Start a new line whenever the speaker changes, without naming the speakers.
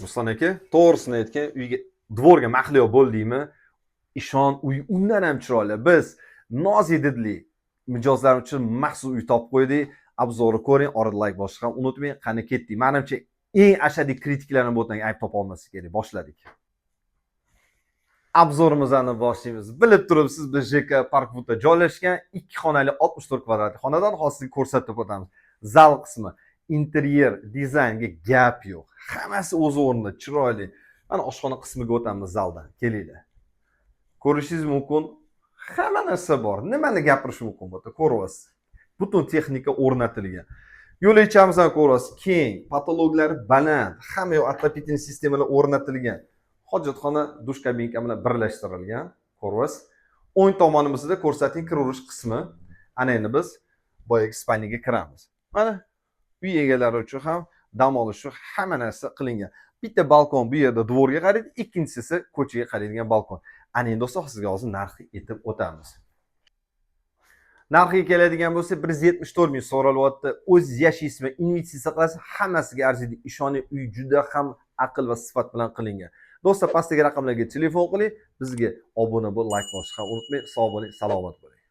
Ruslan aka, to'g'risini aytgan, uyga dvorga mahliyo bo'ldingmi? Ishon, uy undan ham chiroyli. Biz nozik didli mijozlar uchun maxsus uy topib qo'ydik. Obzorni ko'ring, orada like bosishni ham unutmang. Qani ketdik. Menimcha eng ashaddiy kritiklarni bu yerdan ayb topa olmasak kerak. Boshladik. Obzorimizni boshlaymiz. Bilib turibsiz, biz JK Parkwoodda joylashgan 2 xonali 64 kvadratli xonadan hozir ko'rsatib o'tamiz. Zal qismi, interyer, dizaynga gap yo'q. Hammasi o'z o'rnida, chiroyli. Mana oshxona qismiga o'tamiz zaldan. Kelinglar. Ko'rishingiz mumkin. Hamma narsa bor. Nimani gapirish mumkin bu yerda? Ko'ryapsiz. Butun texnika o'rnatilgan. Yo'lakchamizni ko'ryapsiz. Keng, patologlari baland, hamma yoq atlopitin sistemalar o'rnatilgan. Hojatxona dush kabinka bilan birlashtirilgan. Ko'ryapsiz. O'ng tomonimizda ko'rsating kiravish qismi. Ana endi biz boyagi spalniyaga kiramiz. Mana uy egalari uchun ham dam olish uchun hamma narsa qilingan. Bitta balkon bu yerda dvorga qaraydi, ikkinchisi esa ko'chaga qaraydigan balkon. Ana endi do'stlar, sizga hozir narxi aytib o'tamiz. Narxiga keladigan bo'lsa 174 ming so'ralyapti. O'zingiz yashaysizmi, investitsiya qilasiz, hammasiga arziydi. Ishoning, uy juda ham aql va sifat bilan qilingan. Do'stlar, pastdagi raqamlarga telefon qiling, bizga obuna bo'l, like bosishni ham unutmang. Sog' bo'ling, salomat bo'ling.